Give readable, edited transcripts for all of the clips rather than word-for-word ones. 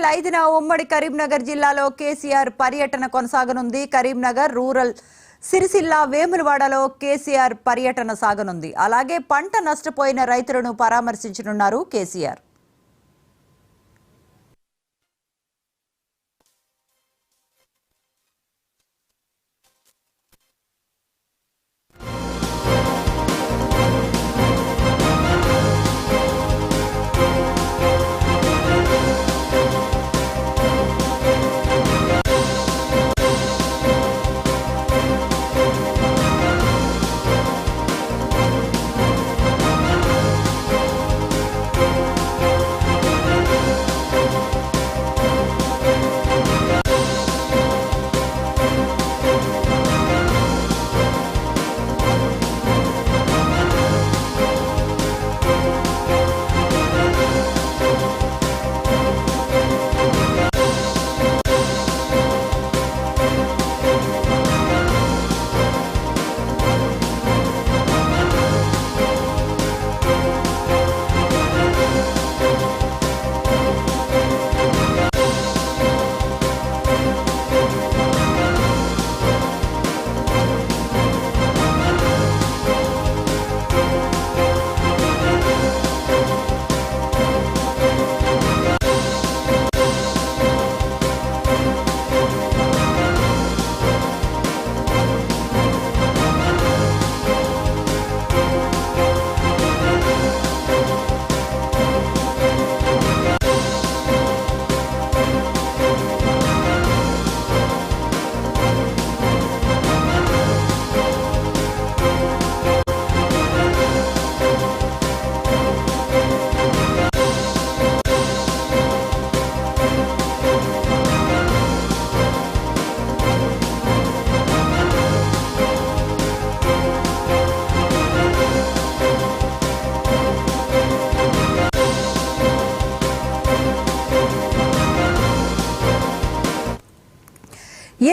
April 5న ఉమ్మడి కరీంనగర్ జిల్లాలో కేసీఆర్ పర్యటన కొనసాగనుంది. కరీంనగర్ రూరల్ సిరిసిల్ల వేములవాడలో కేసీఆర్ పర్యటన సాగనుంది. అలాగే పంట నష్టపోయిన రైతులను పరామర్శించనున్నారు కేసీఆర్.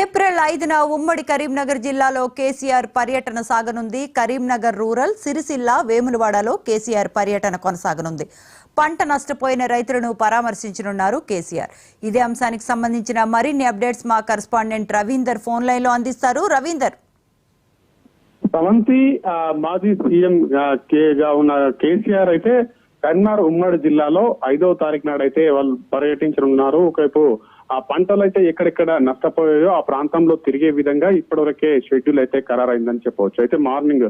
ఏప్రిల్ 5న ఉమ్మడి కరీంనగర్ జిల్లాలో కేసీఆర్ పర్యటన సాగనుంది. కరీంనగర్ రూరల్ సిరిసిల్ల వేములవాడలో కేసీఆర్ పర్యటన కొనసాగనుంది. పంట నష్టపోయిన రైతులను పరామర్శించనున్నారు కేసీఆర్. ఇదే అంశానికి సంబంధించిన మరిన్ని అప్డేట్స్ మా కరెస్పాండెంట్ రవీందర్ ఫోన్ లైన్ లో అందిస్తారు. రవీందర్, సవంతి మాజీ సీఎం గా ఉన్న కేసీఆర్ అయితే కరీంనగర్ ఉమ్మడి జిల్లాలో 5వ తారీఖు నాడైతే వాళ్ళు పర్యటించనున్నారు. ఒకవైపు ఆ పంటలు అయితే ఎక్కడెక్కడ నష్టపోయాయో ఆ ప్రాంతంలో తిరిగే విధంగా ఇప్పటివరకే షెడ్యూల్ అయితే ఖరారైందని చెప్పవచ్చు. అయితే మార్నింగ్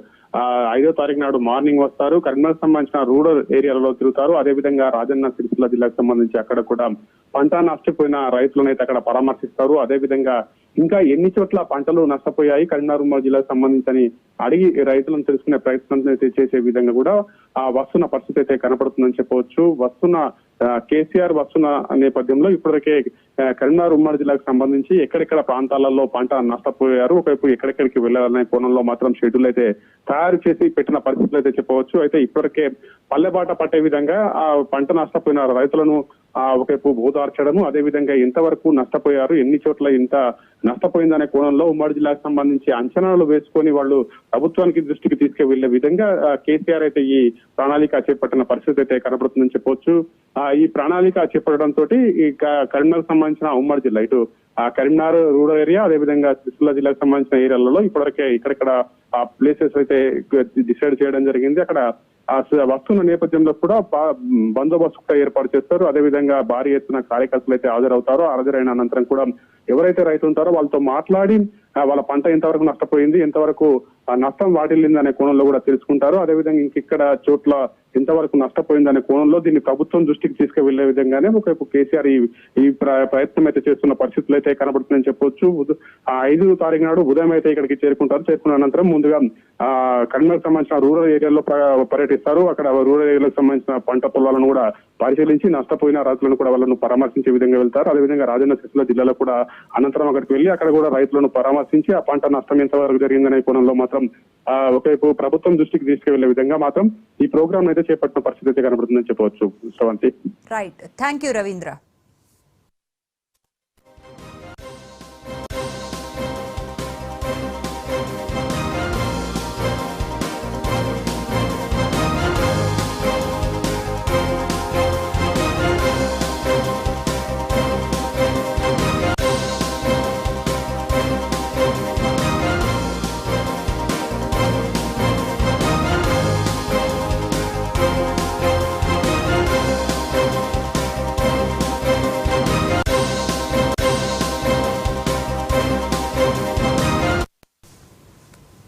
5వ తారీఖు నాడు మార్నింగ్ వస్తారు. కరీంనగర్ సంబంధించిన రూరల్ ఏరియాలలో తిరుగుతారు. అదేవిధంగా రాజన్న సిరిసిల్ల జిల్లాకు సంబంధించి అక్కడ కూడా పంట నష్టపోయిన రైతులను అయితే అక్కడ పరామర్శిస్తారు. అదేవిధంగా ఇంకా ఎన్ని చోట్ల పంటలు నష్టపోయాయి కరీంనగర్ ఉమ్మడి జిల్లాకు సంబంధించి అడిగి రైతులను తెలుసుకునే ప్రయత్నం అయితే చేసే విధంగా కూడా వస్తున్న పరిస్థితి అయితే కనపడుతుందని చెప్పవచ్చు. కేసీఆర్ వస్తున్న నేపథ్యంలో ఇప్పటికే కరీంనగర్ ఉమ్మడి జిల్లాకు సంబంధించి ఎక్కడెక్కడ ప్రాంతాలలో పంట నష్టపోయారు, ఒకవైపు ఎక్కడెక్కడికి వెళ్లాలనే కోణంలో మాత్రం షెడ్యూల్ అయితే తయారు చేసి పెట్టిన పరిస్థితులు అయితే చెప్పవచ్చు. అయితే ఇప్పటికే పల్లెబాట పట్టే విధంగా ఆ పంట నష్టపోయిన రైతులను ఒకవైపు ఓదార్చడము, అదేవిధంగా ఎంతవరకు నష్టపోయారు, ఎన్ని చోట్ల ఇంత నష్టపోయిందనే కోణంలో ఉమ్మడి జిల్లాకు సంబంధించి అంచనాలు వేసుకొని వాళ్ళు ప్రభుత్వానికి దృష్టికి తీసుకువెళ్లే విధంగా కేసీఆర్ అయితే ఈ ప్రణాళిక చేపట్టిన పరిస్థితి అయితే కనబడుతుందని చెప్పొచ్చు. ఈ ప్రణాళిక చేపట్టడంతో ఈ కరీంనగర్ సంబంధించిన ఉమ్మడి జిల్లా ఇటు కరీంనగర్ రూరల్ ఏరియా, అదేవిధంగా సిరిసిల్ల జిల్లాకు సంబంధించిన ఏరియాలలో ఇప్పటివరకే ఇక్కడెక్కడ ప్లేసెస్ అయితే డిసైడ్ చేయడం జరిగింది. అక్కడ వస్తున్న నేపథ్యంలో కూడా బందోబస్తు కూడా ఏర్పాటు చేస్తారు. అదేవిధంగా భారీ ఎత్తున కార్యకర్తలు అయితే హాజరవుతారు. హాజరైన అనంతరం కూడా ఎవరైతే రైతులు ఉంటారో వాళ్ళతో మాట్లాడి వాళ్ళ పంట ఎంతవరకు నష్టపోయింది, ఎంతవరకు నష్టం వాటిల్లింది అనే కోణంలో కూడా తెలుసుకుంటారు. అదేవిధంగా ఇంకెక్కడ చోట్ల ఎంతవరకు నష్టపోయిందనే కోణంలో దీన్ని ప్రభుత్వం దృష్టికి తీసుకువెళ్లే విధంగానే ఒకవైపు కేసీఆర్ ఈ ప్రయత్నం అయితే చేస్తున్న పరిస్థితులు అయితే కనబడుతుందని చెప్పొచ్చు. 5వ తారీఖు నాడు ఉదయం అయితే ఇక్కడికి చేరుకుంటారు. చేరుకున్న అనంతరం ముందుగా కరీంనగర్ సంబంధించిన రూరల్ ఏరియాలో పర్యటిస్తారు. అక్కడ రూరల్ ఏరియాలకు సంబంధించిన పంట పొలాలను కూడా పరిశీలించి నష్టపోయిన రైతులను కూడా వాళ్ళను పరామర్శించే విధంగా వెళ్తారు. అదేవిధంగా రాజన్న సిరిసిల్ల జిల్లాలో కూడా అనంతరం అక్కడికి వెళ్లి అక్కడ కూడా రైతులను పరామర్శించి ఆ పంట నష్టం ఎంతవరకు జరిగిందనే కోణంలో మాత్రం ఒకవైపు ప్రభుత్వం దృష్టికి తీసుకువెళ్లే విధంగా మాత్రం ఈ ప్రోగ్రామ్ అయితే చేపట్టిన పరిస్థితి అయితే కనబడుతుందని చెప్పవచ్చు. Sravanthi. Right, thank you Ravindra.